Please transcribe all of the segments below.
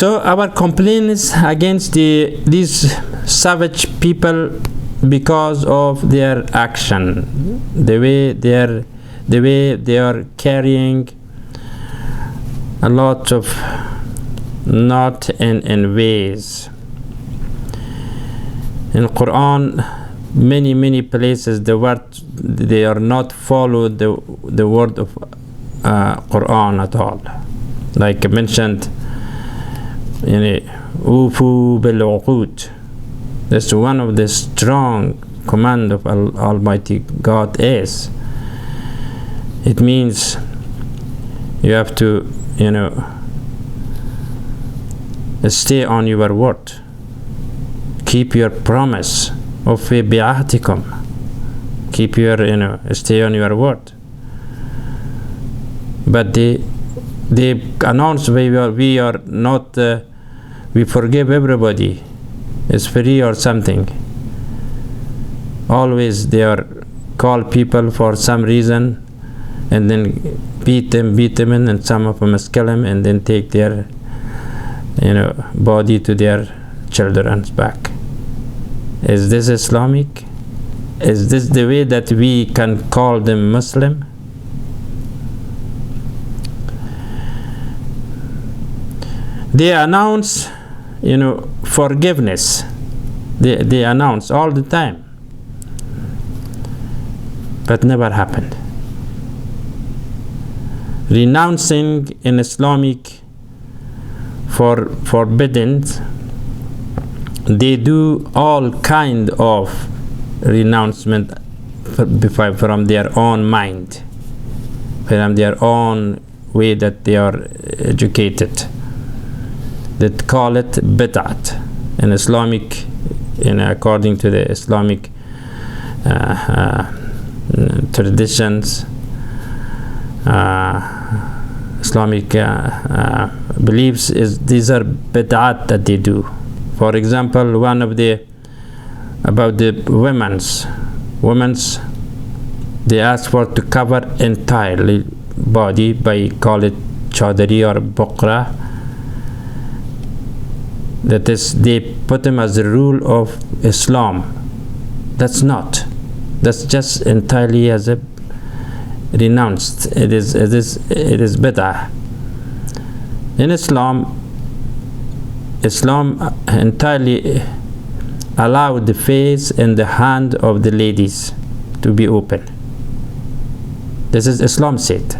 So our complaints against these savage people because of their action, the way they are carrying a lot of not in ways. In Quran, many places they are not follow the word of Quran at all. Like I mentioned, Ufu bil uqud. That's one of the strong command of Almighty God is. It means you have to, stay on your word. Keep your promise of bi'ahtikum. Keep your, stay on your word. But they announce we are not, we forgive everybody. It's free or something. Always they are call people for some reason and then beat them and some of them kill them and then take their body to their children's back. Is this Islamic? Is this the way that we can call them Muslim? They announce forgiveness. They announce all the time, but never happened. Renouncing in Islamic for forbidden, they do all kind of renouncement from their own mind, from their own way that they are educated. They call it bid'at in Islamic, according to the Islamic traditions, Islamic beliefs. These are bid'at that they do. For example, one of about the women's, they ask for to cover entirely body by call it chaudhary or bukra. That is, they put them as a rule of Islam. That's not. That's just entirely as a renounced. It is bid'ah. In Islam entirely allowed the face and the hand of the ladies to be open. This is Islam said.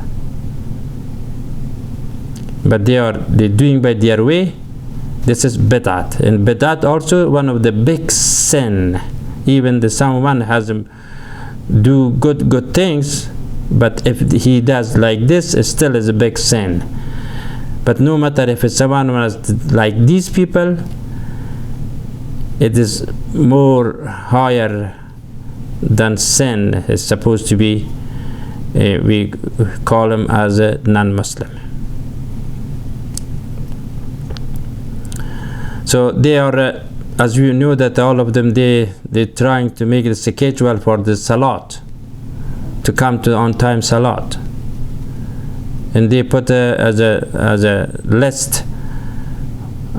But they're doing by their way. This is bid'at. And bid'at also one of the big sin. Even someone has do good things, but if he does like this, it still is a big sin. But no matter if it's someone was like these people, it is more higher than sin. It's supposed to be, we call him as a non-Muslim. So they are, as you know, that all of them, they're trying to make the schedule for the salat, to come to on-time salat. And they put as a list,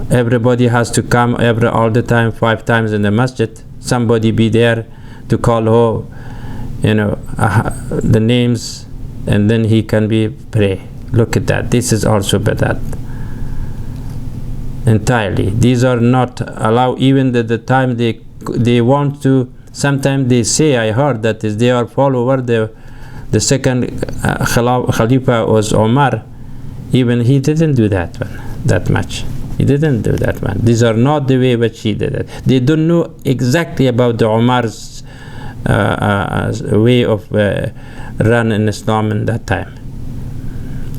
everybody has to come all the time, 5 times in the masjid. Somebody be there to call the names, and then he can be pray. Look at that. This is also bid'at. Entirely. These are not allowed even at the time they want to. Sometimes they say, I heard that is they are follower the second Khalifa was Omar. Even he didn't do that one that much. He didn't do that one. These are not the way which he did it. They don't know exactly about the Omar's way of run in Islam in that time.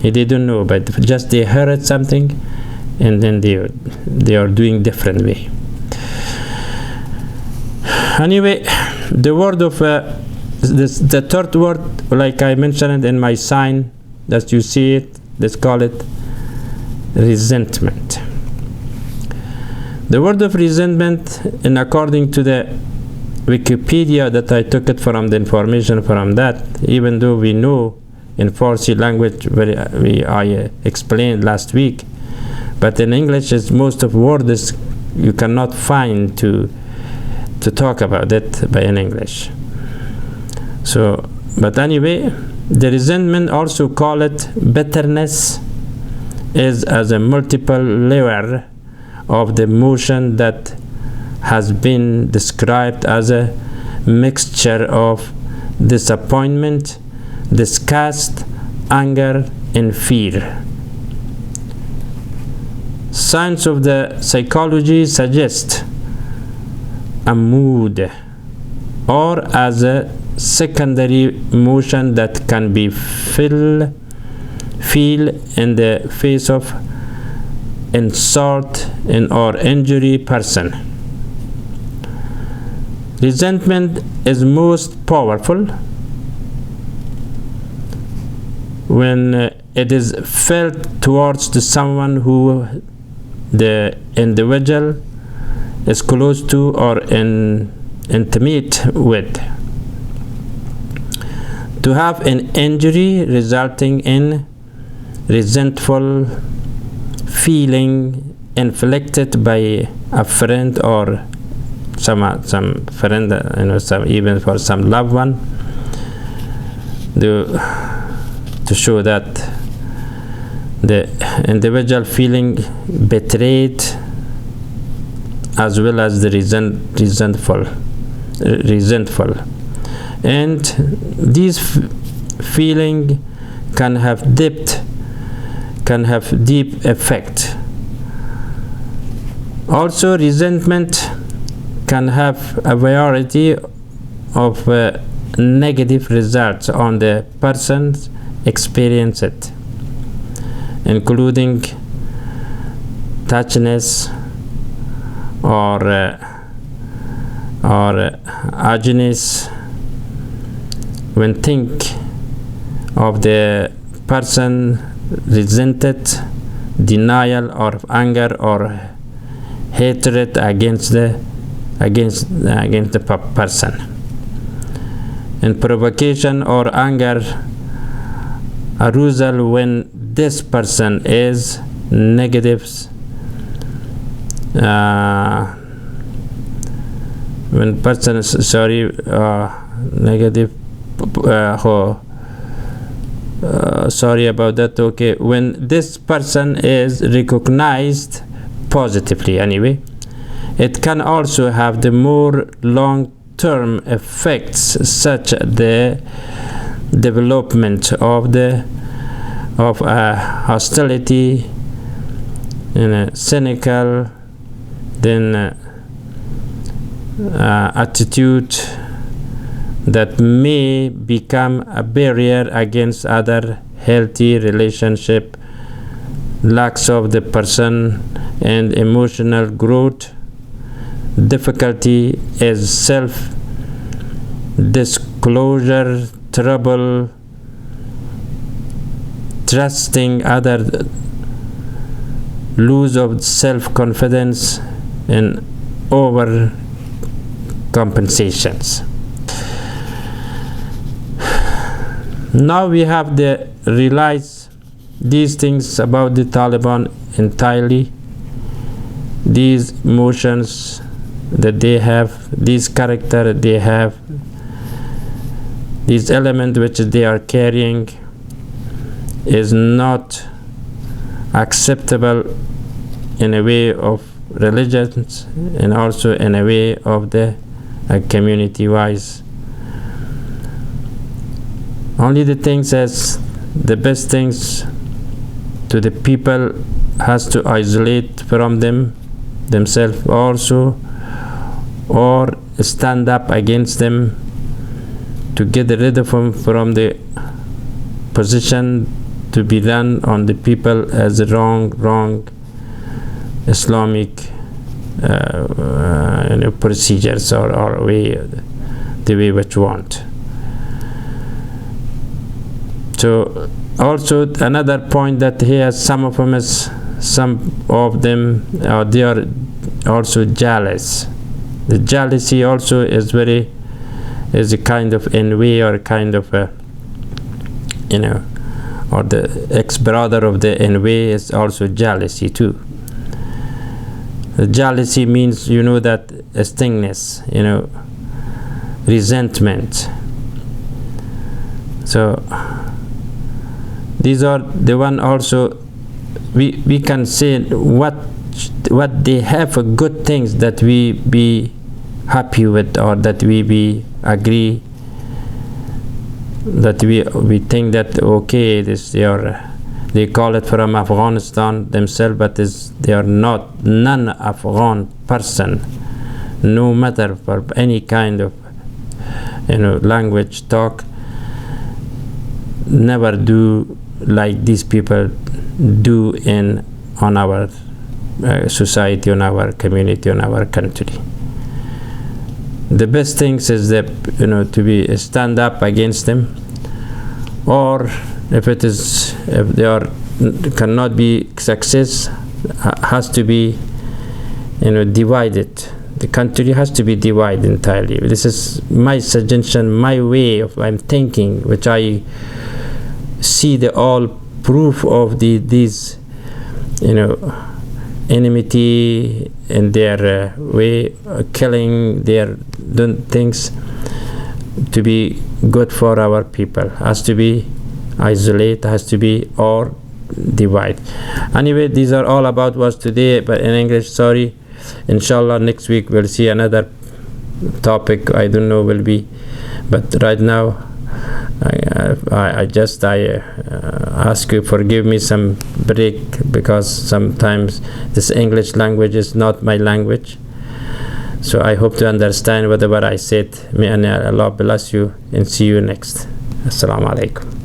They don't know, but just they heard something, and then they are doing different way. Anyway, the word of the third word, like I mentioned in my sign, that you see it, let's call it resentment. The word of resentment, and according to the Wikipedia that I took it from, the information from that, even though we know in Farsi language, I explained last week, But in English, is most of words you cannot find to talk about it by in English. So, but anyway, the resentment, also call it bitterness, is as a multiple layer of the emotion that has been described as a mixture of disappointment, disgust, anger, and fear. Science of the psychology suggests a mood or as a secondary emotion that can be feel in the face of insult or injury person. Resentment is most powerful when it is felt towards someone who the individual is close to or intimate with. To have an injury resulting in resentful feeling inflicted by a friend or some friend, even for some loved one, to show that the individual feeling betrayed as well as the resentful, and this feeling can have deep effect. Also, resentment can have a variety of negative results on the person's experience it, including touchiness or ugliness. When think of the person resented, denial or anger or hatred against the person, and provocation or anger arousal when this person is negative, when person is negative, sorry about that. Okay, when this person is recognized positively anyway, it can also have the more long-term effects, such the development of hostility and a cynical attitude that may become a barrier against other healthy relationship, lacks of the person and emotional growth, difficulty is self-disclosure, trouble trusting other, lose of self-confidence, and overcompensations. Now we have to realize these things about the Taliban entirely, these emotions that they have, these character they have, these elements which they are carrying is not acceptable in a way of religions and also in a way of the community wise. Only the things as the best things to the people has to isolate from themselves also, or stand up against them to get rid of them from the position to be done on the people as wrong Islamic procedures or way, the way which want. So also another point that here some of them they are also jealous. The jealousy also is a kind of envy or kind of or the ex-brother of the envy is also jealousy too. The jealousy means, you know, that stingness, you know, resentment. So these are the one also we can say what they have a good things that we be happy with, or that we be agree, that we think that okay, this they call it from Afghanistan themselves, but they are not non-Afghan person, no matter for any kind of, you know, language talk, never do like these people do on our society, on our community, on our country. The best things is that, you know, to be stand up against them, or if they are cannot be success, has to be, you know, divided. The country has to be divided entirely. This is my suggestion, my way of I'm thinking, which I see the all proof of these, you know, enmity in their way, killing their things to be good for our people. Has to be isolate, has to be or divide. Anyway, these are all about was today, but in English, sorry. Inshallah, next week we'll see another topic. I don't know will be, but right now I ask you forgive me some break, because sometimes this English language is not my language. So I hope to understand whatever I said. May Allah bless you, and see you next. Assalamu alaikum.